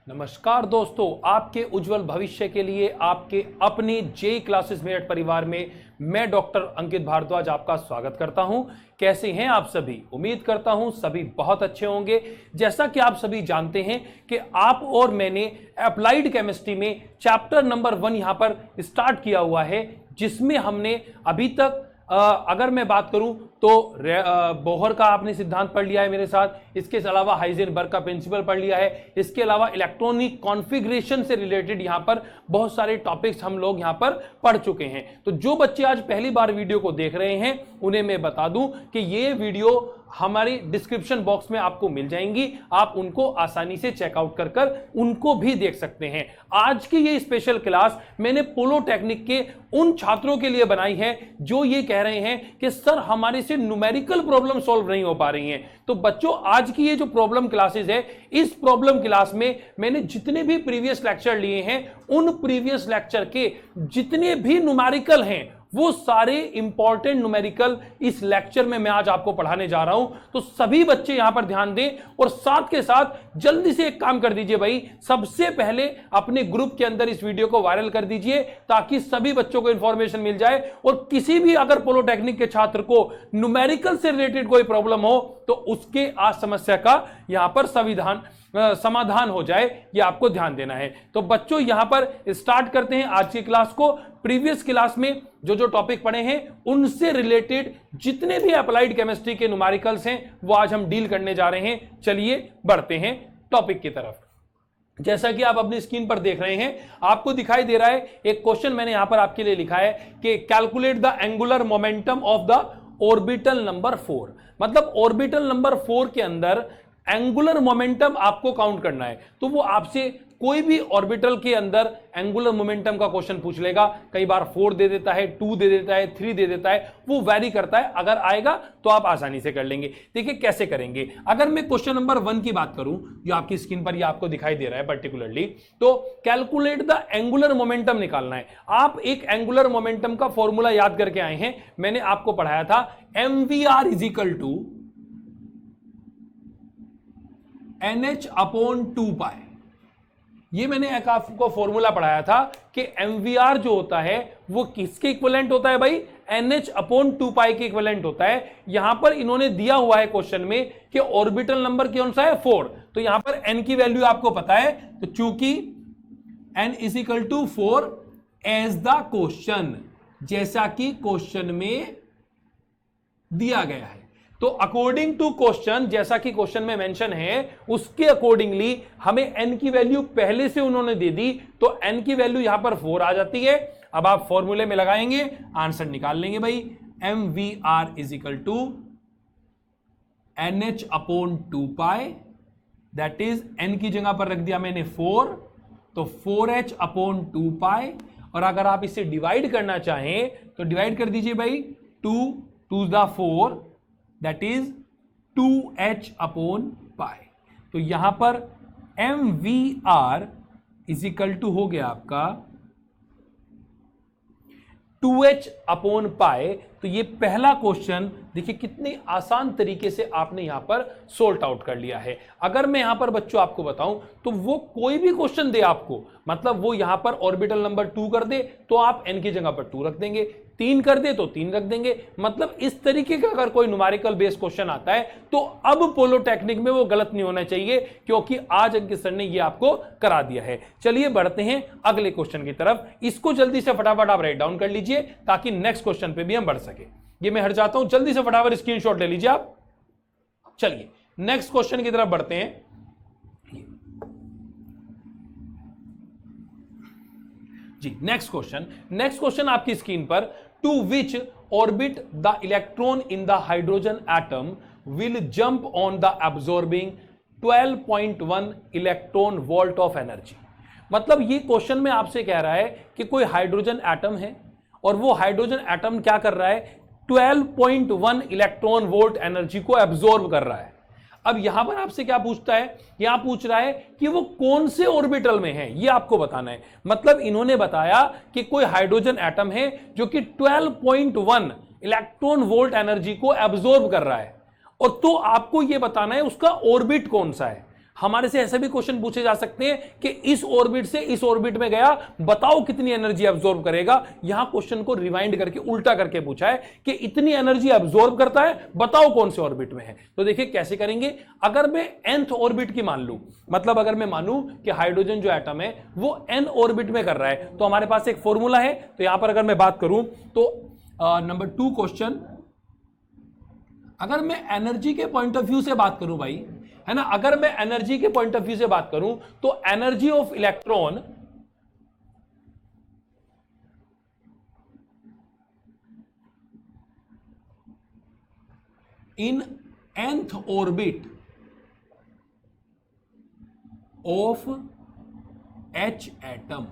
नमस्कार दोस्तों, आपके उज्जवल भविष्य के लिए आपके अपने जेई क्लासेस मेरठ परिवार में मैं डॉक्टर अंकित भारद्वाज आपका स्वागत करता हूं। कैसे हैं आप सभी? उम्मीद करता हूं सभी बहुत अच्छे होंगे। जैसा कि आप सभी जानते हैं कि आप और मैंने अप्लाइड केमिस्ट्री में चैप्टर नंबर 1 यहां पर स्टार्ट किया हुआ है, जिसमें हमने अभी तक अगर मैं बात करूं तो बोहर का आपने सिद्धांत पढ़ लिया है मेरे साथ। इसके अलावा हाइजेनबर्ग का प्रिंसिपल पढ़ लिया है। इसके अलावा इलेक्ट्रॉनिक कॉन्फ़िगरेशन से रिलेटेड यहां पर बहुत सारे टॉपिक्स हम लोग यहां पर पढ़ चुके हैं। तो जो बच्चे आज पहली बार वीडियो को देख रहे हैं उन्हें मैं बता दूं कि ये वीडियो हमारी डिस्क्रिप्शन बॉक्स में आपको मिल जाएंगी। आप उनको आसानी से चेकआउट कर कर उनको भी देख सकते हैं। आज की ये स्पेशल क्लास मैंने पोलो टेक्निक के उन छात्रों के लिए बनाई है जो ये कह रहे हैं कि सर हमारे से न्यूमेरिकल प्रॉब्लम सॉल्व नहीं हो पा रही हैं। तो बच्चों, आज की ये जो प्रॉब्लम क्लासेस है, इस प्रॉब्लम क्लास में मैंने जितने भी प्रीवियस लेक्चर लिए हैं उन प्रीवियस लेक्चर के जितने भी न्यूमेरिकल हैं वो सारे इंपॉर्टेंट न्यूमेरिकल इस लेक्चर में मैं आज आपको पढ़ाने जा रहा हूं। तो सभी बच्चे यहां पर ध्यान दें और साथ के साथ जल्दी से एक काम कर दीजिए भाई, सबसे पहले अपने ग्रुप के अंदर इस वीडियो को वायरल कर दीजिए ताकि सभी बच्चों को इंफॉर्मेशन मिल जाए। और किसी भी अगर पोलो टेक्निक के छात्र को न्यूमेरिकल से रिलेटेड कोई प्रॉब्लम हो तो उसके आज समस्या का यहां पर समाधान हो जाए, ये आपको ध्यान देना है। तो बच्चों, यहां पर स्टार्ट करते हैं आज की क्लास को। प्रीवियस क्लास में जो जो टॉपिक पढ़े हैं उनसे रिलेटेड जितने भी अप्लाइड केमिस्ट्री के न्यूमेरिकल्स हैं वो आज हम डील करने जा रहे हैं। चलिए बढ़ते हैं टॉपिक की तरफ। जैसा कि आप अपनी स्क्रीन पर देख रहे हैं, आपको दिखाई दे रहा है एक क्वेश्चन मैंने यहां पर आपके लिए लिखा है कि calculate the angular momentum of the orbital number 4। मतलब ऑर्बिटल नंबर 4 के अंदर एंगुलर मोमेंटम आपको काउंट करना है। तो वो आपसे कोई भी ऑर्बिटल के अंदर एंगुलर मोमेंटम का क्वेश्चन पूछ लेगा। कई बार 4 दे देता है, 2 दे देता है, 3 दे देता है, वो वैरी करता है। अगर आएगा तो आप आसानी से कर लेंगे। देखिए कैसे करेंगे। अगर मैं क्वेश्चन नंबर 1 की बात करूं, जो आपकी स्क्रीन पर ये आपको दिखाई दे रहा है पर्टिकुलरली, तो कैलकुलेट द एंगुलर मोमेंटम निकालना है। आप एक एंगुलर मोमेंटम का फॉर्मूला याद करके आए हैं, मैंने आपको पढ़ाया था mvr is equal to NH/2π। ये मैंने एक आपको फॉर्मूला पढ़ाया था कि mvr जो होता है वो किसके इक्विवेलेंट होता है भाई? NH/2π के इक्विवेलेंट होता है। यहां पर इन्होंने दिया हुआ है क्वेश्चन में कि ऑर्बिटल नंबर कौन सा है? 4। तो यहां पर n की वैल्यू आपको पता है, तो चूंकि n is equal to 4 as the question, जैसा कि क्वेश्चन में दिया गया है। तो अकॉर्डिंग टू क्वेश्चन, जैसा कि क्वेश्चन में मेंशन है, उसके अकॉर्डिंगली हमें n की वैल्यू पहले से उन्होंने दे दी, तो n की वैल्यू यहां पर 4 आ जाती है। अब आप फॉर्मूले में लगाएंगे, आंसर निकाल लेंगे भाई। mvr is equal to NH/2π, that is n की जगह पर रख दिया मैंने 4, तो 4h/2π। और अगर आप इसे डिवाइड करना चाहें तो डिवाइड कर दीजिए भाई, 2 2 द 4, दैट इज 2h/π। तो यहां पर mvr इज इक्वल टू हो गया आपका 2h/π। तो ये पहला क्वेश्चन देखिए कितने आसान तरीके से आपने यहां पर सोल्ट आउट कर लिया है। अगर मैं यहां पर बच्चों आपको बताऊं तो वो कोई भी क्वेश्चन दे आपको, मतलब वो यहां पर ऑर्बिटल नंबर 2 कर दे तो आप n की जगह पर 2 रख देंगे, 3 कर दे तो 3 रख देंगे। मतलब इस तरीके का अगर कोई न्यूमेरिकल बेस्ड क्वेश्चन आता है तो अब पोलो टेक्निक में वो गलत नहीं होना चाहिए, क्योंकि आज अंकित सर ने ये आपको करा दिया है। चलिए बढ़ते हैं अगले क्वेश्चन की तरफ। इसको जल्दी से फटाफट आप राइट डाउन कर लीजिए ताकि नेक्स्ट क्वेश्चन पे भी हम बढ़ सके। ये मैं हट जाता हूं, जल्दी से फटाफट स्क्रीनशॉट ले लीजिए आप। चलिए नेक्स्ट क्वेश्चन की तरफ बढ़ते हैं। जी नेक्स्ट क्वेश्चन आपकी स्क्रीन पर, to which orbit the electron in the hydrogen atom will jump on the absorbing 12.1 electron volt of energy. मतलब ये क्वेश्चन में आपसे कह रहा है कि कोई हाइड्रोजन एटम है और वो हाइड्रोजन एटम क्या कर रहा है? 12.1 इलेक्ट्रॉन वोल्ट एनर्जी को एब्जॉर्ब कर रहा है। अब यहां पर आपसे क्या पूछता है? यहां पूछ रहा है कि वो कौन से ऑर्बिटल में है, ये आपको बताना है। मतलब इन्होंने बताया कि कोई हाइड्रोजन एटम है जो कि 12.1 इलेक्ट्रॉन वोल्ट एनर्जी को एब्जॉर्ब कर रहा है, और तो आपको यह बताना है उसका ऑर्बिट कौन सा है। हमारे से ऐसे भी क्वेश्चन पूछे जा सकते हैं कि इस ऑर्बिट से इस ऑर्बिट में गया, बताओ कितनी एनर्जी एब्जॉर्ब करेगा। यहां क्वेश्चन को रिवाइंड करके उल्टा करके पूछा है कि इतनी एनर्जी एब्जॉर्ब करता है, बताओ कौन से ऑर्बिट में है। तो देखिए कैसे करेंगे। अगर मैं nth ऑर्बिट की मान लूं, मतलब अगर मैं मानूं कि हाइड्रोजन जो एटम है वो n ऑर्बिट में कर रहा है, तो हमारे पास एक फॉर्मूला है। तो यहां पर अगर मैं बात करूं तो नंबर 2 क्वेश्चन, अगर मैं एनर्जी के पॉइंट ऑफ व्यू से बात करूं भाई, है ना, अगर मैं एनर्जी के पॉइंट ऑफ व्यू से बात करूं तो energy of electron in nth orbit of H atom,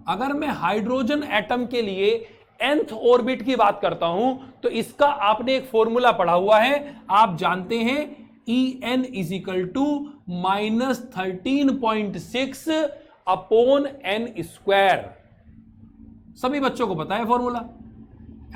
अगर मैं हाइड्रोजन एटम के लिए nth ऑर्बिट की बात करता हूं तो इसका आपने एक फॉर्मूला पढ़ा हुआ है, आप जानते हैं En is equal to -13.6 upon n square. सभी बच्चों को पता है फॉर्मूला,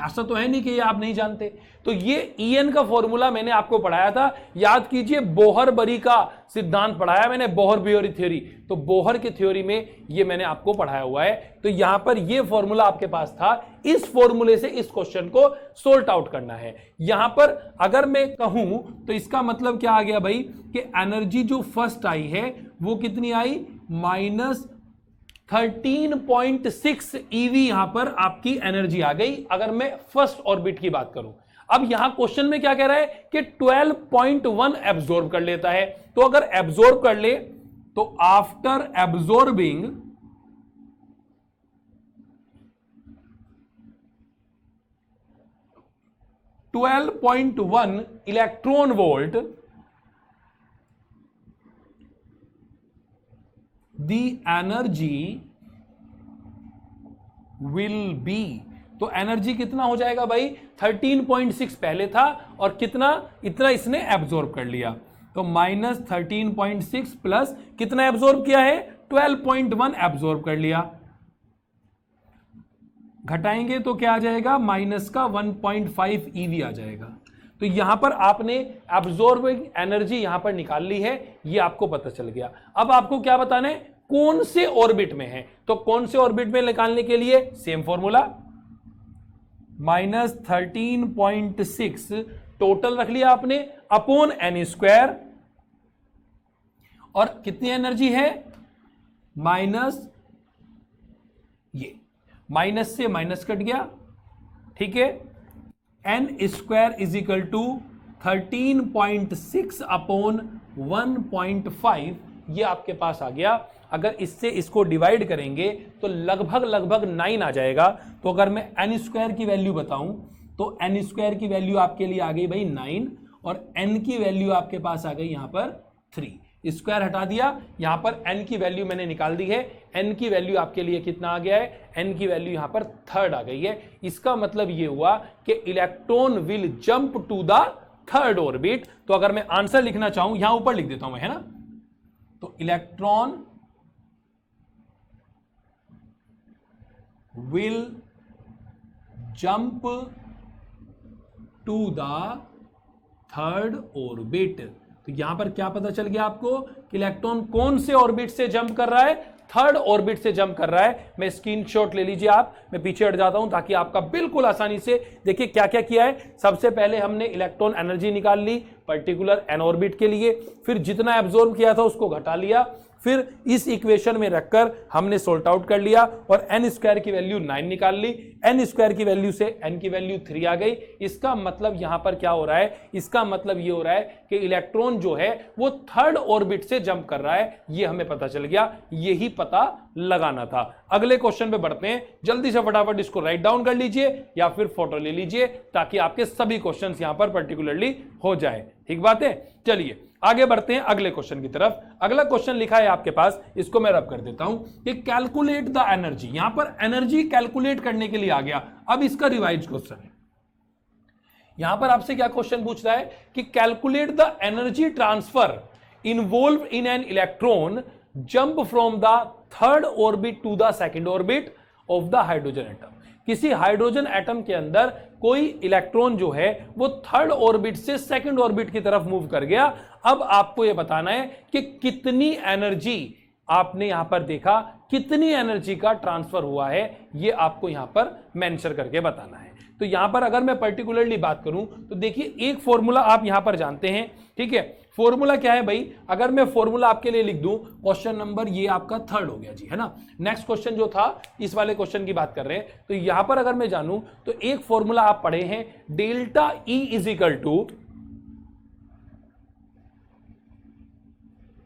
ऐसा तो है नहीं कि ये आप नहीं जानते। तो ये En का फॉर्मूला मैंने आपको पढ़ाया था, याद कीजिए, बोहर बरी का सिद्धांत पढ़ाया मैंने, बोहर बियोरी थ्योरी। तो बोहर की थ्योरी में ये मैंने आपको पढ़ाया हुआ है। तो यहां पर ये फॉर्मूला आपके पास था, इस फॉर्मूले से इस क्वेश्चन को सोल्ट आउट करना है। यहां पर अगर मैं कहूं तो इसका मतलब क्या आ गया भाई कि एनर्जी जो फर्स्ट आई है वो कितनी आई, -13.6 EV यहां पर आपकी एनर्जी आ गई, अगर मैं फर्स्ट ऑर्बिट की बात करूं। अब यहां क्वेश्चन में क्या कह रहा है कि 12.1 एब्जॉर्ब कर लेता है। तो अगर एब्जॉर्ब कर ले तो after absorbing 12.1 electron volt, the energy will be, तो एनर्जी कितना हो जाएगा भाई, 13.6 पहले था और कितना, इतना इसने एब्जॉर्ब कर लिया। तो -13.6 प्लस कितना एब्जॉर्ब किया है, 12.1 एब्जॉर्ब कर लिया। घटाएंगे तो क्या आ जाएगा, माइनस का 1.5 EV आ जाएगा। तो यहां पर आपने एब्जॉर्बिंग एनर्जी यहां पर निकाल ली है, ये आपको पता चल गया। अब आपको क्या बताना है, कौन से ऑर्बिट में है। तो कौन से ऑर्बिट में निकालने के लिए सेम फॉर्मूला, -13.6 टोटल रख लिया आपने अपॉन n स्क्वायर, और कितनी एनर्जी है, माइनस, ये माइनस से माइनस कट गया, ठीक है, n square is equal to 13.6 upon 1.5, ये आपके पास आ गया। अगर इससे इसको डिवाइड करेंगे तो लगभग 9 आ जाएगा। तो अगर मैं n स्क्वायर की वैल्यू बताऊं तो n स्क्वायर की वैल्यू आपके लिए आ गई भाई 9, और n की वैल्यू आपके पास आ गई यहां पर 3। स्क्वायर हटा दिया, यहां पर n की वैल्यू मैंने निकाल दी है। n की वैल्यू आपके लिए कितना आ गया है, n की वैल्यू यहां पर 3rd आ गई है। इसका मतलब ये हुआ कि electron will jump to the 3rd orbit. तो अगर मैं आंसर लिखना चाहूं, यहां ऊपर लिख देता हूं मैं, है ना, तो electron will jump to the 3rd orbit. तो यहां पर क्या पता चल गया आपको कि इलेक्ट्रॉन कौन से ऑर्बिट से जंप कर रहा है, 3rd ऑर्बिट से जंप कर रहा है। मैं स्क्रीनशॉट ले लीजिए आप, मैं पीछे हट जाता हूं ताकि आपका बिल्कुल आसानी से देखिए क्या क्या किया है। सबसे पहले हमने इलेक्ट्रॉन एनर्जी निकाल ली पर्टिकुलर n ऑर्बिट के लिए, फिर जितना एब्जॉर्ब किया था उसको घटा लिया, फिर इस इक्वेशन में रखकर हमने सोल्ट आउट कर लिया और n स्क्वायर की वैल्यू 9 निकाल ली। n स्क्वायर की वैल्यू से n की वैल्यू 3 आ गई। इसका मतलब यहां पर क्या हो रहा है, इसका मतलब ये हो रहा है कि इलेक्ट्रॉन जो है वो 3rd ऑर्बिट से जंप कर रहा है। ये हमें पता चल गया, यही पता लगाना था। अगले क्वेश्चन पे बढ़ते हैं, जल्दी से फटाफट इसको राइट डाउन कर लीजिए या फिर फोटो ले लीजिए ताकि आपके सभी क्वेश्चंस यहां पर पर्टिकुलरली हो जाए। ठीक बात है, चलिए आगे बढ़ते हैं अगले क्वेश्चन की तरफ। अगला क्वेश्चन लिखा है आपके पास, इसको मैं रब कर देता हूं कि कैलकुलेट द एनर्जी। यहां पर एनर्जी कैलकुलेट करने के लिए आ गया। अब इसका रिवाइज क्वेश्चन है, यहां पर आपसे क्या क्वेश्चन पूछ रहा है कि calculate the energy transfer involve in an electron jump from the 3rd orbit to the 2nd orbit of the hydrogen atom. किसी हाइड्रोजन एटम के अंदर कोई इलेक्ट्रॉन जो है वो थर्ड ऑर्बिट से सेकंड ऑर्बिट की तरफ मूव कर गया। अब आपको यह बताना है कि कितनी एनर्जी आपने यहां पर देखा, कितनी एनर्जी का ट्रांसफर हुआ है, यह आपको यहां पर मेंशन करके बताना है। तो यहां पर अगर मैं पर्टिकुलरली बात करूं तो देखिए एक फॉर्मूला आप यहां पर जानते हैं, ठीक है। फॉर्मूला क्या है भाई, अगर मैं फॉर्मूला आपके लिए लिख दूं, क्वेश्चन नंबर ये आपका थर्ड हो गया जी, है ना। नेक्स्ट क्वेश्चन जो था इस वाले क्वेश्चन की बात कर रहे हैं, तो यहां पर अगर मैं जानूं तो एक फॉर्मूला आप पढ़े हैं, delta E is equal to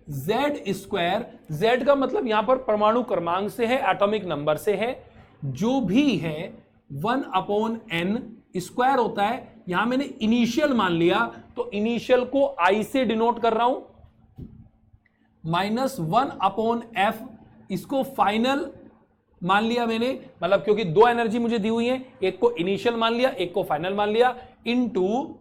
Z square. Z का मतलब यहां पर परमाणु क्रमांक से है, एटॉमिक नंबर से है, जो भी है 1/n स्क्वायर होता है। यहां मैंने इनिशियल मान लिया, तो इनिशियल को I से डिनोट कर रहा हूं, -1/f, इसको फाइनल मान लिया मैंने, मतलब क्योंकि दो एनर्जी मुझे दी हुई है, एक को इनिशियल मान लिया, एक को फाइनल मान लिया, इनटू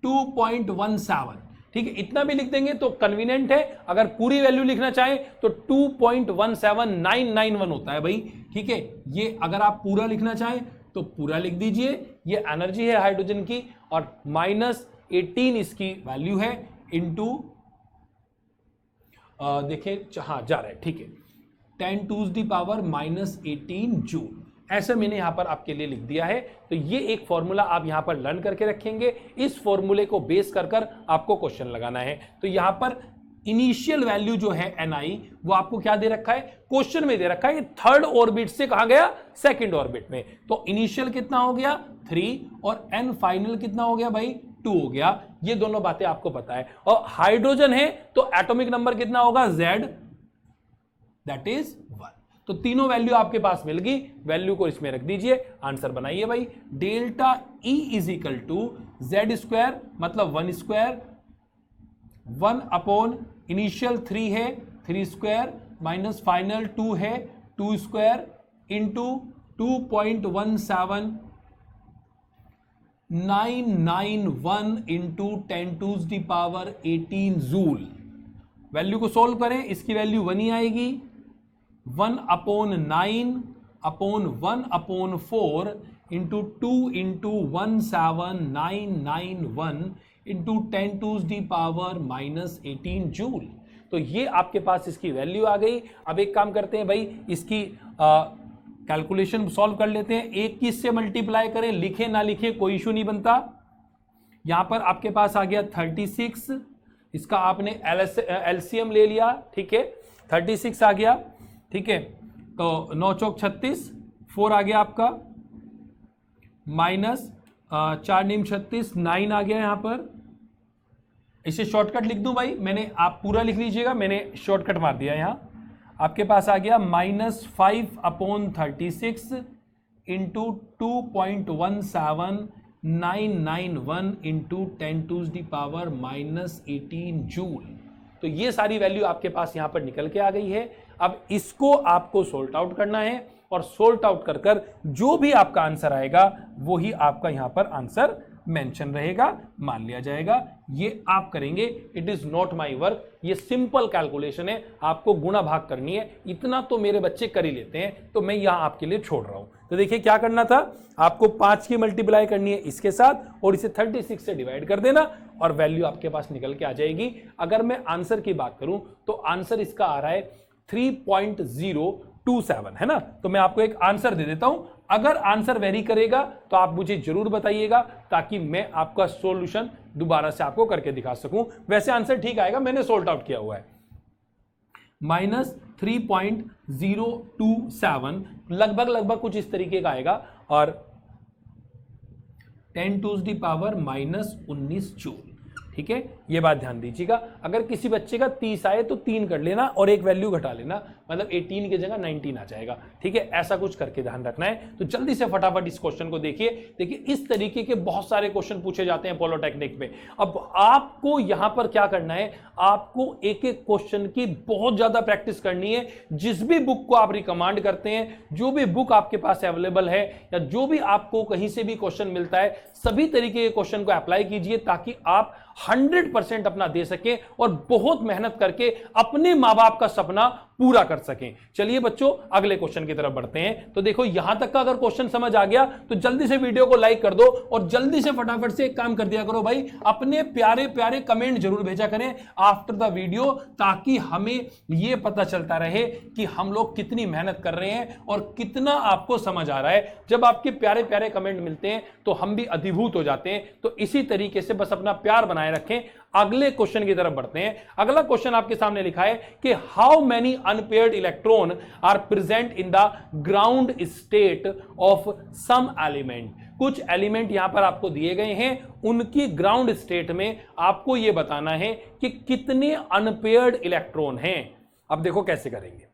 2.17, ठीक है। इतना भी लिख देंगे तो कन्वीनियंट है। अगर पूरी वैल्यू लिखना चाहें तो 2.17991 होता है भाई, ठीक है। ये अगर आप पूरा लिखना चाहें तो पूरा लिख दीजिए, ये एनर्जी है हाइड्रोजन की, और -18 इसकी वैल्यू है, इनटू देखिए हाँ जा रहा है, ठीक है, 10⁻⁻18 जूल, ऐसा मैंने यहां पर आपके लिए लिख दिया है। तो ये एक फॉर्मूला आप यहां पर लर्न करके रखेंगे, इस फॉर्मूले को बेस कर आपको क्वेश्चन लगाना है। तो यहां पर इनिशियल वैल्यू जो है Ni, वो आपको क्या दे रखा है, क्वेश्चन में दे रखा है, थर्ड ऑर्बिट से कहां गया, सेकंड ऑर्बिट में। तो इनिशियल कितना हो गया 3, और n फाइनल कितना हो गया भाई 2 हो गया। ये दोनों बातें आपको पता है। और हाइड्रोजन है तो एटॉमिक नंबर कितना होगा Z, दैट इज 1। तो तीनों वैल्यू आपके पास मिल गई, वैल्यू को इसमें रख दीजिए, आंसर बनाइए भाई। Delta E is equal to Z square, मतलब 1 स्क्वायर, 1 इनिशियल 3 है 3 स्क्वायर, माइनस फाइनल 2 है 2 square, into 2.17991 into 10⁻18 joule. Value को सॉल्व करें, इसकी वैल्यू 1 ही आएगी, 1/9/1/4 इंटू 2 इंटू 17991 इंटू 10⁻18 जूल। तो ये आपके पास इसकी वैल्यू आ गई। अब एक काम करते हैं भाई, इसकी कैलकुलेशन सॉल्व कर लेते हैं। एक की इससे मल्टीप्लाई करें, लिखे ना लिखे कोई इशू नहीं बनता। यहां पर आपके पास आ गया 36, इसका आपने एलसीएम ले लिया, ठीक है, 36 आ गया, ठीक है। तो 9 चौक 36, 4 आ गया आपका, माइनस 4 नीम 36, 9 आ गया यहां पर। इसे शॉर्टकट लिख दूं भाई, मैंने, आप पूरा लिख लीजिएगा, मैंने शॉर्टकट मार दिया यहां। आपके पास आ गया -5/36 इंटू 2.17991 इंटू 10⁻18 जूल। तो ये सारी वैल्यू आपके पास यहां पर निकल के आ गई है। अब इसको आपको सोल्ट आउट करना है, और सोल्ट आउट कर जो भी आपका आंसर आएगा वो ही आपका यहां पर आंसर मेंशन रहेगा, मान लिया जाएगा। ये आप करेंगे, it is not my work, ये सिंपल कैलकुलेशन है, आपको गुणा भाग करनी है, इतना तो मेरे बच्चे कर ही लेते हैं, तो मैं यहां आपके लिए छोड़ रहा हूं। तो देखिए क्या करना था, आपको 5 की मल्टीप्लाई करनी है इसके साथ, और इसे 36 से डिवाइड कर देना, और वैल्यू आपके पास निकल के आ जाएगी। अगर मैं आंसर की बात करूं तो आंसर इसका आ रहा है 3.027, है ना। तो मैं आपको एक आंसर दे देता हूं, अगर आंसर वेरी करेगा तो आप मुझे जरूर बताइएगा, ताकि मैं आपका सॉल्यूशन दोबारा से आपको करके दिखा सकूं। वैसे आंसर ठीक आएगा, मैंने सोल्ट आउट किया हुआ है। -3.027 लगभग कुछ इस तरीके का आएगा, और 10⁻⁻19 जूल, ठीक है। ये बात ध्यान दीजिएगा। अगर किसी बच्चे का 30 आए तो 3 कर लेना और एक वैल्यू घटा लेना, मतलब 18 की जगह 19 आ जाएगा, ठीक है। ऐसा कुछ करके ध्यान रखना है। तो जल्दी से फटाफट इस क्वेश्चन को देखिए। इस तरीके के बहुत सारे क्वेश्चन पूछे जाते हैं पॉलिटेक्निक में। अब आपको यहां पर क्या करना है, आपको एक एक क्वेश्चन की बहुत ज्यादा प्रैक्टिस करनी है। जिस भी बुक को आप रिकमेंड करते हैं, जो भी बुक आपके पास अवेलेबल है, या जो भी आपको कहीं से भी क्वेश्चन मिलता है, सभी तरीके के क्वेश्चन को अप्लाई कीजिए, ताकि आप 100% अपना दे सके और बहुत मेहनत करके अपने मां बाप का सपना पूरा कर सकें। चलिए बच्चों अगले क्वेश्चन की तरफ बढ़ते हैं। तो देखो यहां तक का अगर क्वेश्चन समझ आ गया तो जल्दी से वीडियो को लाइक कर दो और जल्दी से फटाफट से एक काम कर दिया करो भाई, अपने प्यारे प्यारे कमेंट जरूर भेजा करें आफ्टर द वीडियो, ताकि हमें यह पता चलता रहे कि हम लोग कितनी मेहनत कर रहे हैं और कितना आपको समझ आ रहा है। जब आपके प्यारे प्यारे कमेंट मिलते हैं तो हम भी अधिभूत हो जाते हैं। तो इसी तरीके से बस अपना प्यार बनाए रखें। अगले क्वेश्चन की तरफ बढ़ते हैं। अगला क्वेश्चन आपके सामने लिखा है कि how many unpaired electron are present in the ground state of some element. कुछ एलिमेंट यहां पर आपको दिए गए हैं, उनकी ग्राउंड स्टेट में आपको यह बताना है कि कितने अनपेयर्ड इलेक्ट्रॉन हैं। अब देखो कैसे करेंगे।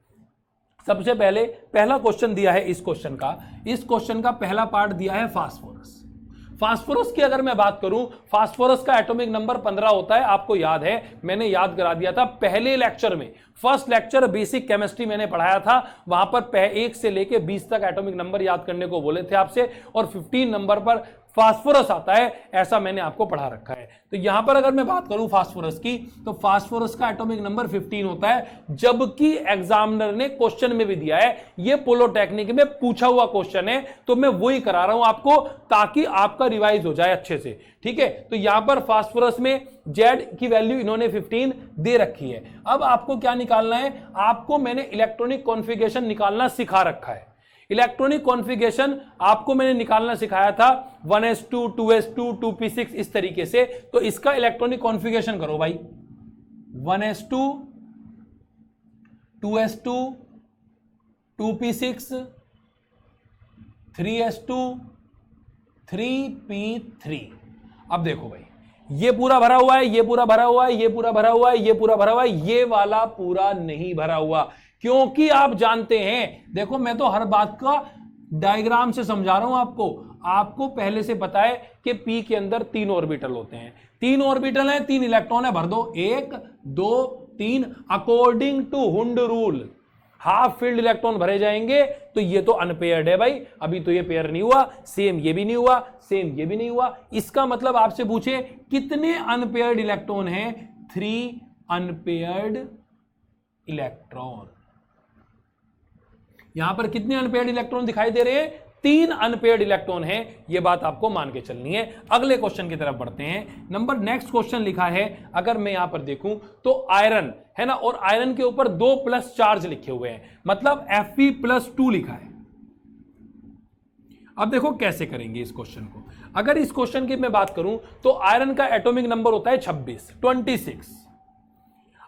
सबसे पहले पहला क्वेश्चन दिया है इस क्वेश्चन का पहला पार्ट दिया है फास्फोरस। फास्फोरस की अगर मैं बात करूं, फास्फोरस का एटॉमिक नंबर 15 होता है। आपको याद है, मैंने याद करा दिया था पहले लेक्चर में, फर्स्ट लेक्चर बेसिक केमिस्ट्री मैंने पढ़ाया था, वहां पर 1 से लेके 20 तक एटॉमिक नंबर याद करने को बोले थे आपसे, और 15 नंबर पर फास्फोरस आता है, ऐसा मैंने आपको पढ़ा रखा है। तो यहां पर अगर मैं बात करूं फास्फोरस की, तो फास्फोरस का एटॉमिक नंबर 15 होता है, जबकि एग्जामिनर ने क्वेश्चन में भी दिया है, ये पोलोटेक्निक में पूछा हुआ क्वेश्चन है, तो मैं वही करा रहा हूं आपको ताकि आपका रिवाइज हो जाए अच्छे से। ठीक है, तो यहां पर फास्फोरस में Z की वैल्यू इन्होंने 15 दे रखी है। अब आपको क्या निकालना है, आपको मैंने इलेक्ट्रॉनिक कॉन्फ़िगरेशन निकालना सिखा रखा है। इलेक्ट्रॉनिक कॉन्फ़िगरेशन आपको मैंने निकालना सिखाया था 1s2 2s2 2p6 इस तरीके से। तो इसका इलेक्ट्रॉनिक कॉन्फ़िगरेशन करो भाई, 1s2 2s2 2p6 3s2 3p3। अब देखो भाई, ये पूरा भरा हुआ है, ये पूरा भरा हुआ है, ये पूरा भरा हुआ है, ये पूरा भरा हुआ है, ये वाला पूरा नहीं भरा हुआ, क्योंकि आप जानते हैं, देखो मैं तो हर बात का डायग्राम से समझा रहा हूं आपको पहले से पता है कि P के अंदर 3 ऑर्बिटल होते हैं, 3 ऑर्बिटल हैं, 3 इलेक्ट्रॉन है, भर दो, 1 2 3, according to Hund rule half filled electron भरे जाएंगे। तो ये तो अनपेयर्ड है भाई, अभी तो ये पेयर नहीं हुआ, सेम ये भी नहीं हुआ, सेम ये भी नहीं हुआ। इसका मतलब आपसे पूछे कितने अनपेयर्ड इलेक्ट्रॉन हैं, 3 अनपेयर्ड इलेक्ट्रॉन। यहां पर कितने अनपेयर्ड इलेक्ट्रॉन दिखाई दे रहे हैं, 3 अनपेयर्ड इलेक्ट्रॉन हैं, यह बात आपको मान के चलनी है। अगले क्वेश्चन की तरफ बढ़ते हैं। नेक्स्ट क्वेश्चन लिखा है, अगर मैं यहां पर देखूं तो आयरन है ना, और आयरन के ऊपर 2+ चार्ज लिखे हुए हैं, मतलब Fe+2 लिखा है। अब देखो कैसे करेंगे इस क्वेश्चन को। अगर इस क्वेश्चन की मैं बात करूं तो आयरन का एटॉमिक नंबर होता है 26।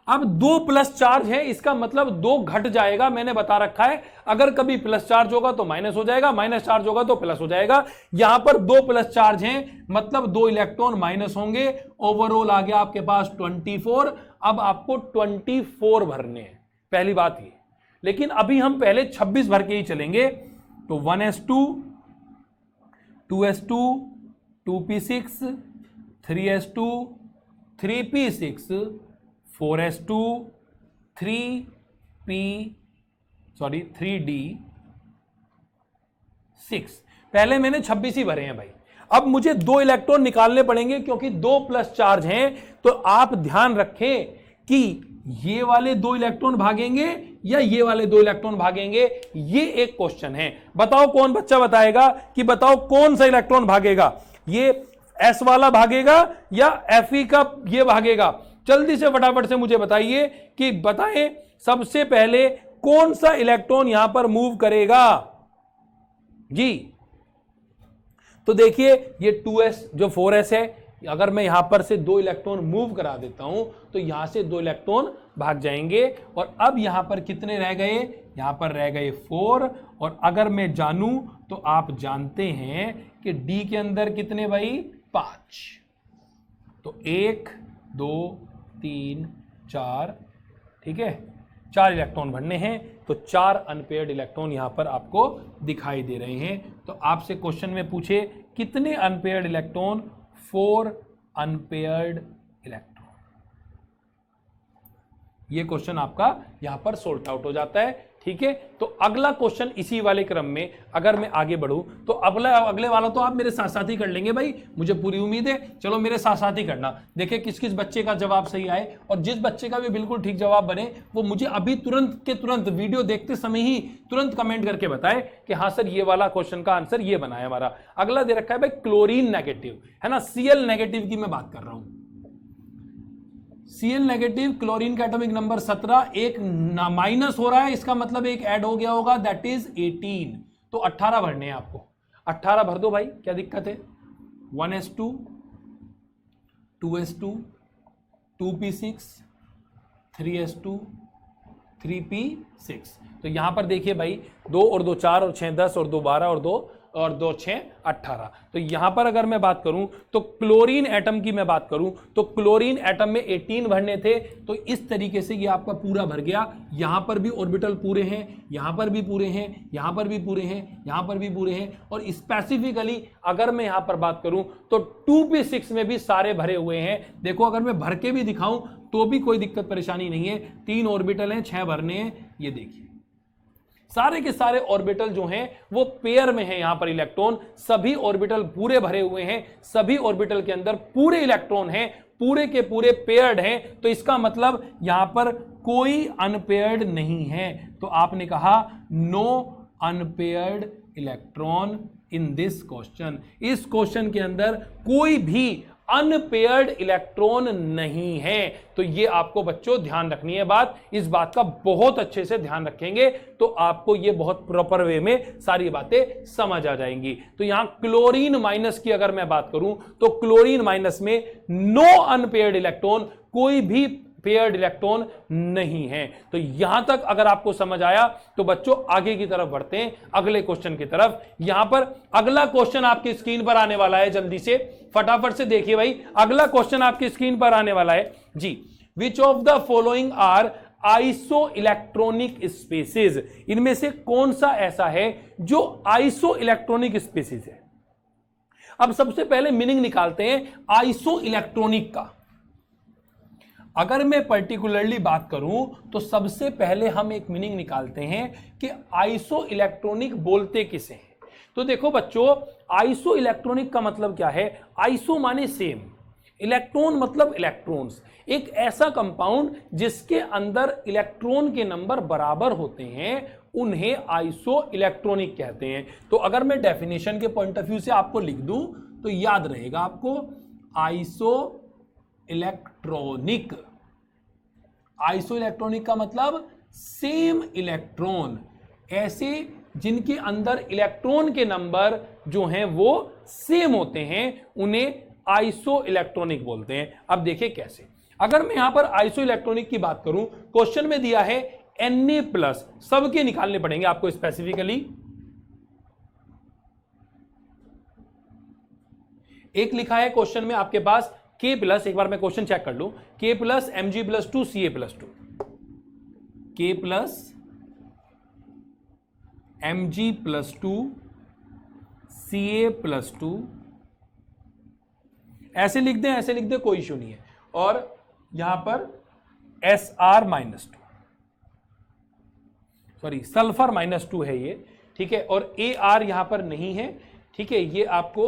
अब 2+ चार्ज है, इसका मतलब 2 घट जाएगा, मैंने बता रखा है, अगर कभी प्लस चार्ज होगा तो माइनस हो जाएगा, माइनस चार्ज होगा तो प्लस हो जाएगा। यहां पर 2+ चार्ज हैं, मतलब 2 इलेक्ट्रॉन माइनस होंगे, ओवरऑल आ गया आपके पास 24। अब आपको 24 भरने हैं, पहली बात ये। लेकिन अभी हम पहले 26 भर के ही चलेंगे। तो 1s2 2s2 2p6 3s2 3p6 4s2 3d6। पहले मैंने 26 ही भरे हैं भाई। अब मुझे 2 इलेक्ट्रॉन निकालने पड़ेंगे, क्योंकि 2+ चार्ज हैं। तो आप ध्यान रखें कि ये वाले 2 इलेक्ट्रॉन भागेंगे या ये वाले 2 इलेक्ट्रॉन भागेंगे, ये एक क्वेश्चन है। बताओ कौन बच्चा बताएगा कि बताओ कौन सा इलेक्ट्रॉन भागेगा, ये S वाला भागेगा या Fe का ये भागेगा? जल्दी से फटाफट से मुझे बताइए कि बताएं सबसे पहले कौन सा इलेक्ट्रॉन यहां पर मूव करेगा जी। तो देखिए ये 2s जो 4s है, अगर मैं यहां पर से 2 इलेक्ट्रॉन मूव करा देता हूं तो यहां से 2 इलेक्ट्रॉन भाग जाएंगे। और अब यहां पर कितने रह गए, यहां पर रह गए 4। और अगर मैं जानूं तो आप जानते हैं कि D के अंदर कितने भाई, 5। तो 1 2 3 4, ठीक है, 4 इलेक्ट्रॉन भरने हैं। तो 4 अनपेयर्ड इलेक्ट्रॉन यहां पर आपको दिखाई दे रहे हैं। तो आपसे क्वेश्चन में पूछे कितने अनपेयर्ड इलेक्ट्रॉन, 4 अनपेयर्ड इलेक्ट्रॉन। ये क्वेश्चन आपका यहां पर सोल्ट आउट हो जाता है। ठीक है, तो अगला क्वेश्चन इसी वाले क्रम में अगर मैं आगे बढ़ूं तो अगले वाला तो आप मेरे साथ साथ ही कर लेंगे भाई, मुझे पूरी उम्मीद है। चलो मेरे साथ साथ ही करना, देखिए किस किस बच्चे का जवाब सही आए, और जिस बच्चे का भी बिल्कुल ठीक जवाब बने वो मुझे अभी तुरंत के तुरंत वीडियो देखते समय ही तुरंत कमेंट करके बताए कि हाँ सर ये वाला क्वेश्चन का आंसर ये बना है हमारा। अगला दे रखा है भाई क्लोरीन नेगेटिव, है ना, Cl नेगेटिव की मैं बात कर रहा हूं। Cl नेगेटिव, क्लोरीन का एटॉमिक नंबर 17, एक माइनस हो रहा है, इसका मतलब एक ऐड हो गया होगा, दैट इज 18। तो 18 भरने हैं आपको, 18 भर दो भाई, क्या दिक्कत है। 1s2, 2s2, 2p6, 3s2, 3p6। तो यहां पर देखिए भाई 2 और 2 4 और 6 10 और 2 12 और 2 6 18। तो यहां पर अगर मैं बात करूं तो क्लोरीन एटम की मैं बात करूं तो क्लोरीन एटम में 18 भरने थे, तो इस तरीके से ये आपका पूरा भर गया। यहां पर भी ऑर्बिटल पूरे हैं, यहां पर भी पूरे हैं, यहां पर भी पूरे हैं, यहां पर भी पूरे हैं, और स्पेसिफिकली अगर मैं यहां पर बात करूं तो 2p6 में भी सारे भरे हुए हैं। देखो अगर मैं भर के भी दिखाऊं तो भी कोई दिक्कत परेशानी नहीं है। 3 ऑर्बिटल हैं, 6 भरने हैं, ये देखिए सारे के सारे ऑर्बिटल जो हैं वो पेयर में हैं। यहां पर इलेक्ट्रॉन, सभी ऑर्बिटल पूरे भरे हुए हैं, सभी ऑर्बिटल के अंदर पूरे इलेक्ट्रॉन हैं, पूरे के पूरे पेयर्ड हैं। तो इसका मतलब यहां पर कोई अनपेयर्ड नहीं है। तो आपने कहा no unpaired electron in this question. इस क्वेश्चन के अंदर कोई भी अनपेयर्ड इलेक्ट्रॉन नहीं है। तो ये आपको बच्चों ध्यान रखनी है बात, इस बात का बहुत अच्छे से ध्यान रखेंगे तो आपको ये बहुत प्रॉपर वे में सारी बातें समझ आ जाएंगी। तो यहां क्लोरीन माइनस की अगर मैं बात करूं तो क्लोरीन माइनस में नो अनपेयर्ड इलेक्ट्रॉन, कोई भी पेयर्ड इलेक्ट्रॉन नहीं है। तो यहां तक अगर आपको समझ आया तो बच्चों आगे की तरफ बढ़ते हैं अगले क्वेश्चन की तरफ। यहां पर अगला क्वेश्चन आपकी स्क्रीन पर आने वाला है, जल्दी से फटाफट से देखिए भाई, अगला क्वेश्चन आपकी स्क्रीन पर आने वाला है जी। Which of the following are isoelectronic species, इनमें से कौन सा ऐसा है जो आइसो इलेक्ट्रॉनिक स्पेसिस है। अब सबसे पहले मीनिंग निकालते हैं आइसो इलेक्ट्रॉनिक का। अगर मैं पर्टिकुलरली बात करूं तो सबसे पहले हम एक मीनिंग निकालते हैं कि आइसो इलेक्ट्रॉनिक बोलते किसे हैं। तो देखो बच्चों, आइसो इलेक्ट्रॉनिक का मतलब क्या है। आइसो माने सेम, इलेक्ट्रॉन मतलब इलेक्ट्रॉन्स, एक ऐसा कंपाउंड जिसके अंदर इलेक्ट्रॉन के नंबर बराबर होते हैं उन्हें आइसो इलेक्ट्रॉनिक कहते हैं। तो अगर मैं डेफिनेशन के पॉइंट ऑफ व्यू से आपको लिख दूं तो याद रहेगा आपको, आइसो इलेक्ट्रॉनिक, आइसो इलेक्ट्रॉनिक का मतलब सेम इलेक्ट्रॉन, ऐसे जिनके अंदर इलेक्ट्रॉन के नंबर जो हैं वो सेम होते हैं उन्हें आइसो इलेक्ट्रॉनिक बोलते हैं। अब देखिए कैसे, अगर मैं यहां पर आइसो इलेक्ट्रॉनिक की बात करूं, क्वेश्चन में दिया है Na+, सबके निकालने पड़ेंगे आपको स्पेसिफिकली। एक लिखा है क्वेश्चन में आपके पास K+, एक बार मैं क्वेश्चन चेक कर लूं, K+, Mg+2 Ca+2, K+, Mg+2 Ca+2, ऐसे लिख दें, ऐसे लिख दें, कोई इश्यू नहीं है। और यहां पर Sr-2, सॉरी सल्फर -2 है ये, ठीक है। और Ar यहां पर नहीं है, ठीक है, ये आपको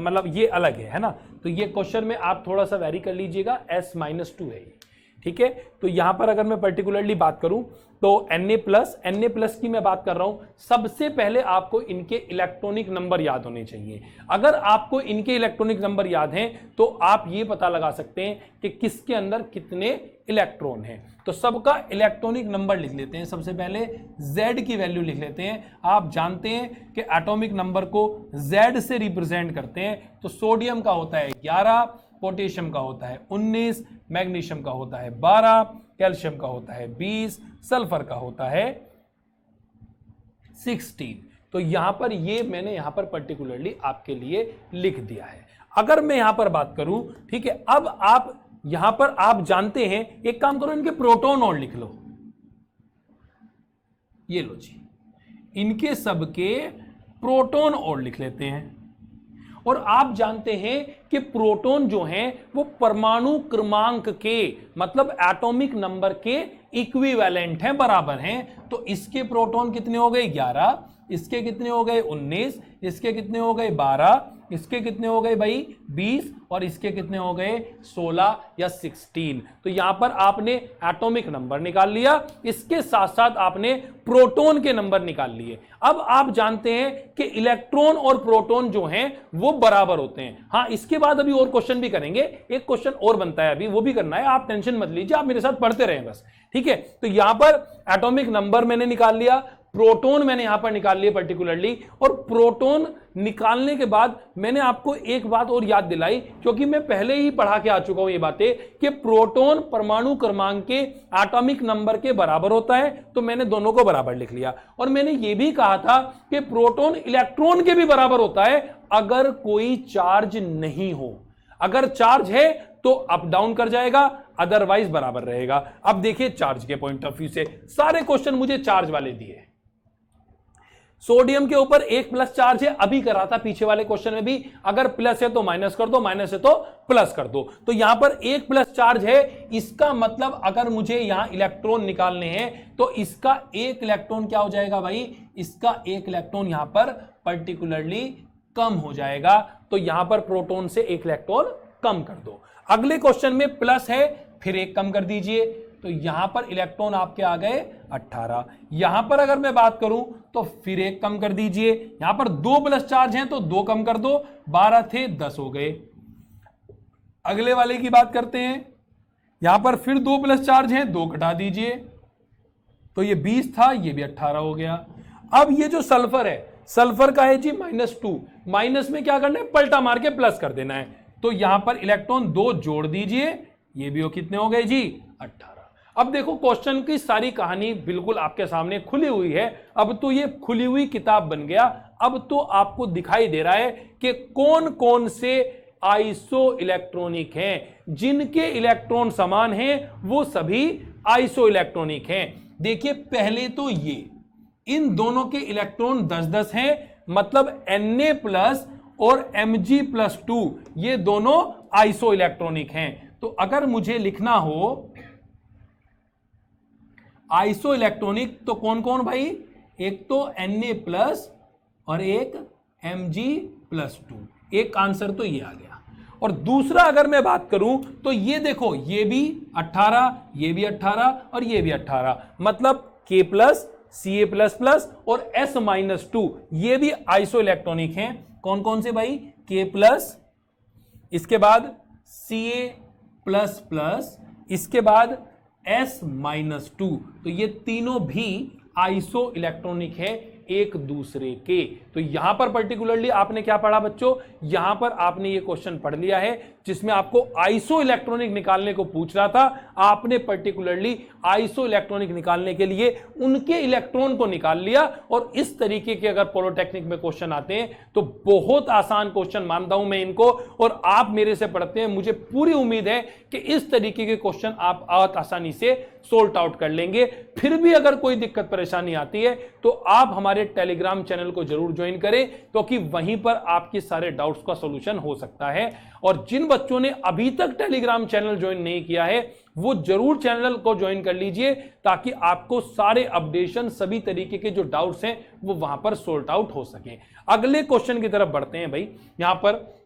मतलब ये अलग है ना। तो ये क्वेश्चन में आप थोड़ा सा वेरी कर लीजिएगा, S-2 है ये, ठीक है। तो यहां पर अगर मैं पर्टिकुलरली बात करूं तो Na+ की मैं बात कर रहा हूं। सबसे पहले आपको इनके इलेक्ट्रॉनिक नंबर याद होने चाहिए। अगर आपको इनके इलेक्ट्रॉनिक नंबर याद हैं तो आप ये पता लगा सकते हैं कि किसके अंदर कितने इलेक्ट्रॉन हैं। तो सबका इलेक्ट्रॉनिक नंबर लिख लेते हैं। सबसे पहले Z की वैल्यू लिख लेते हैं। आप जानते हैं कि एटॉमिक नंबर को Z से रिप्रेजेंट करते हैं। तो सोडियम का होता है 11, पोटेशियम का होता है 19, मैग्नीशियम का होता है 12, कैल्शियम का होता है 20, सल्फर का होता है 16। तो यहां पर ये मैंने यहां पर पर्टिकुलरली आपके लिए लिख दिया है। अगर मैं यहां पर बात करूं, ठीक है, अब आप यहां पर आप जानते हैं, एक काम करो, इनके प्रोटॉन और लिख लो। ये लो जी, इनके सबके प्रोटॉन और लिख लेते हैं। और आप जानते हैं कि प्रोटॉन जो हैं वो परमाणु क्रमांक के मतलब एटॉमिक नंबर के इक्विवेलेंट हैं, बराबर हैं। तो इसके प्रोटॉन कितने हो गए 11, इसके कितने हो गए 19, इसके कितने हो गए 12, इसके कितने हो गए भाई 20 और इसके कितने हो गए 16 या 16। तो यहां पर आपने एटॉमिक नंबर निकाल लिया, इसके साथ साथ आपने प्रोटॉन के नंबर निकाल लिए। अब आप जानते हैं कि इलेक्ट्रॉन और प्रोटॉन जो हैं वो बराबर होते हैं। हां, इसके बाद अभी और क्वेश्चन भी करेंगे, एक क्वेश्चन और बनता है अभी, वो भी करना है, आप टेंशन मत लीजिए, आप मेरे साथ पढ़ते रहें बस, ठीक है। तो यहां पर एटॉमिक नंबर मैंने निकाल लिया, प्रोटॉन मैंने यहां पर निकाल लिया पर्टिकुलरली, और प्रोटॉन निकालने के बाद मैंने आपको एक बात और याद दिलाई, क्योंकि मैं पहले ही पढ़ा के आ चुका हूं ये बातें कि प्रोटॉन परमाणु क्रमांक के एटॉमिक नंबर के बराबर होता है, तो मैंने दोनों को बराबर लिख लिया। और मैंने ये भी कहा था कि प्रोटॉन इलेक्ट्रॉन के भी बराबर होता है अगर कोई चार्ज नहीं हो, अगर चार्ज है तो अप डाउन कर जाएगा, अदरवाइज बराबर रहेगा। अब देखिए चार्ज के पॉइंट ऑफ व्यू से सारे क्वेश्चन मुझे चार्ज वाले दिए। सोडियम के ऊपर 1 प्लस चार्ज है, अभी करा था पीछे वाले क्वेश्चन में भी, अगर प्लस है तो माइनस कर दो, माइनस है तो प्लस कर दो। तो यहां पर 1 प्लस चार्ज है, इसका मतलब अगर मुझे यहां इलेक्ट्रॉन निकालने हैं तो इसका 1 इलेक्ट्रॉन क्या हो जाएगा भाई, इसका 1 इलेक्ट्रॉन यहां पर पर्टिकुलरली कम हो जाएगा। तो यहां पर प्रोटॉन से 1 इलेक्ट्रॉन कम कर दो। अगले क्वेश्चन में प्लस है, फिर 1 कम कर दीजिए, तो यहां पर इलेक्ट्रॉन आपके आ गए 18। यहां पर अगर मैं बात करूं तो फिर 1 कम कर दीजिए, यहां पर 2 प्लस चार्ज हैं तो 2 कम कर दो, 12 थे 10 हो गए। अगले वाले की बात करते हैं, यहां पर फिर 2 प्लस चार्ज हैं, 2 घटा दीजिए, तो ये 20 था, ये भी 18 हो गया। अब ये जो सल्फर है, सल्फर का है जी -2, माइनस में क्या करना है, पलटा मार के प्लस कर देना है। तो यहां पर इलेक्ट्रॉन 2 जोड़ दीजिए, ये भी कितने हो गए जी 18। अब देखो क्वेश्चन की सारी कहानी बिल्कुल आपके सामने खुली हुई है, अब तो ये खुली हुई किताब बन गया। अब तो आपको दिखाई दे रहा है कि कौन कौन से आइसो इलेक्ट्रॉनिक हैं, जिनके इलेक्ट्रॉन समान हैं वो सभी आइसो इलेक्ट्रॉनिक हैं। देखिए पहले तो ये इन दोनों के इलेक्ट्रॉन 10-10 हैं, मतलब Na+ और Mg+2 ये दोनों आइसो इलेक्ट्रॉनिक हैं। तो अगर मुझे लिखना हो आइसो इलेक्ट्रॉनिक तो कौन कौन भाई, एक तो Na+ और एक Mg+2, एक आंसर तो ये आ गया। और दूसरा अगर मैं बात करूं तो ये देखो, ये भी 18, ये भी 18 और ये भी 18, मतलब K+, Ca++ और S-2 ये भी आइसो इलेक्ट्रॉनिक हैं। कौन कौन से भाई, K+, इसके बाद Ca++, इसके बाद S-2, तो ये तीनों भी आइसो इलेक्ट्रॉनिक है एक दूसरे के। तो यहां पर पर्टिकुलरली आपने क्या पढ़ा बच्चों, यहां पर आपने ये क्वेश्चन पढ़ लिया है जिसमें आपको आइसो इलेक्ट्रॉनिक निकालने को पूछ रहा था। आपने पर्टिकुलरली आइसो इलेक्ट्रॉनिक निकालने के लिए उनके इलेक्ट्रॉन को निकाल लिया। और इस तरीके के अगर पॉलिटेक्निक में क्वेश्चन आते हैं तो बहुत आसान क्वेश्चन मानता हूं मैं इनको, और आप मेरे से पढ़ते हैं, मुझे पूरी उम्मीद है कि इस तरीके के क्वेश्चन आप बहुत आसानी से सोल्ट आउट कर लेंगे। फिर भी अगर कोई दिक्कत परेशानी आती है तो आप हमारे टेलीग्राम चैनल को जरूर ज्वाइन करें, क्योंकि वहीं पर आपके सारे डाउट्स का सॉल्यूशन हो सकता है। और जिन बच्चों ने अभी तक टेलीग्राम चैनल ज्वाइन नहीं किया है वो जरूर चैनल को ज्वाइन कर लीजिए, ताकि आपको सारे अपडेशन, सभी तरीके के जो डाउट्स हैं वो वहां पर सोल्ट आउट हो सके। अगले क्वेश्चन की तरफ बढ़ते हैं भाई। यहां पर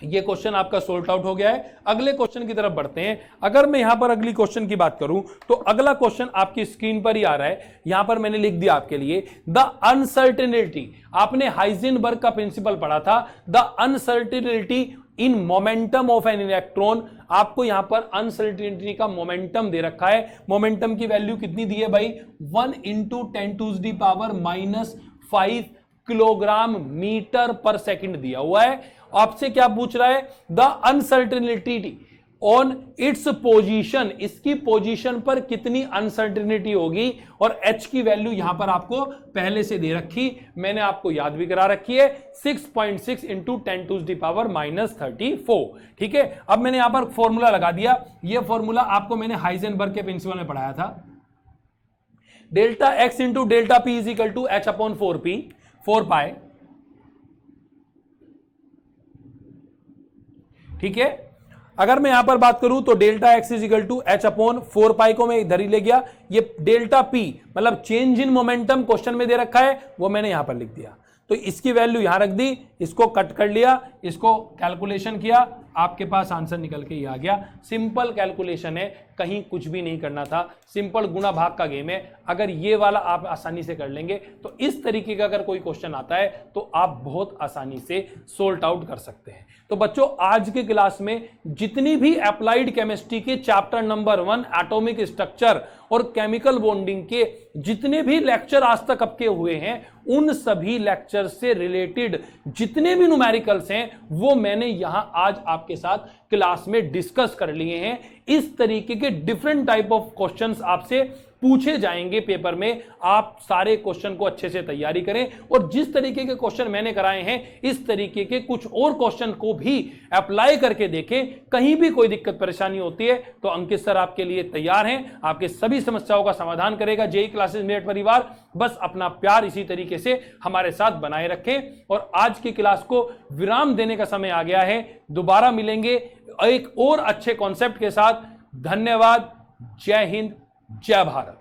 ये क्वेश्चन आपका सोल्ट आउट हो गया है, अगले क्वेश्चन की तरफ बढ़ते हैं। अगर मैं यहां पर अगली क्वेश्चन की बात करूं तो अगला क्वेश्चन आपकी स्क्रीन पर ही आ रहा है। यहां पर मैंने लिख दिया आपके लिए, द अनसर्टेनिटी, आपने हाइजेनबर्ग का प्रिंसिपल पढ़ा था, the uncertainty in momentum of an electron. आपको यहां पर अनसर्टेनिटी का मोमेंटम दे रखा है। मोमेंटम की वैल्यू कितनी दी है भाई, 1 × 10⁻⁵ किलोग्राम मीटर पर सेकंड दिया हुआ है। आपसे क्या पूछ रहा है, the uncertainty on its position, इसकी पोजीशन पर कितनी अनसर्टेनिटी होगी। और H की वैल्यू यहां पर आपको पहले से दे रखी, मैंने आपको याद भी करा रखी है, 6.6 × 10⁻34। ठीक है, अब मैंने यहां पर फॉर्मूला लगा दिया। यह फॉर्मूला आपको मैंने हाइजेनबर्ग के प्रिंसिपल में पढ़ाया था, delta X × delta P = H/4π ठीक है। अगर मैं यहां पर बात करूं तो delta x is equal to h upon 4 pi को मैं इधर ही ले गया। ये डेल्टा पी मतलब चेंज इन मोमेंटम क्वेश्चन में दे रखा है, वो मैंने यहां पर लिख दिया। तो इसकी वैल्यू यहां रख दी, इसको कट कर लिया, इसको कैलकुलेशन किया, आपके पास आंसर निकल के ये आ गया। सिंपल कैलकुलेशन है, कहीं कुछ भी नहीं करना था, सिंपल गुणा भाग का गेम है। अगर ये वाला आप आसानी से कर लेंगे तो इस तरीके का अगर कोई क्वेश्चन आता है तो आप बहुत आसानी से सोल्ट आउट कर सकते हैं। तो बच्चों आज के क्लास में जितनी भी अप्लाइड केमिस्ट्री के चैप्टर नंबर 1 एटॉमिक स्ट्रक्चर और केमिकल बॉन्डिंग के जितने भी लेक्चर आज तक आपके हुए हैं, उन सभी लेक्चर से रिलेटेड जितने भी न्यूमेरिकल्स हैं वो मैंने यहां आज आपके साथ क्लास में डिस्कस कर लिए हैं। इस तरीके के डिफरेंट टाइप ऑफ क्वेश्चंस आपसे पूछे जाएंगे पेपर में। आप सारे क्वेश्चन को अच्छे से तैयारी करें और जिस तरीके के क्वेश्चन मैंने कराए हैं इस तरीके के कुछ और क्वेश्चन को भी अप्लाई करके देखें। कहीं भी कोई दिक्कत परेशानी होती है तो अंकित सर आपके लिए तैयार हैं, आपके सभी समस्याओं का समाधान करेगा जेईई क्लासेस मेरठ परिवार। बस अपना प्यार इसी तरीके से हमारे साथ बनाए रखें। और आज की क्लास को विराम देने का समय आ गया है, दोबारा मिलेंगे एक और अच्छे कॉन्सेप्ट के साथ। धन्यवाद, जय हिंद, जय भारत।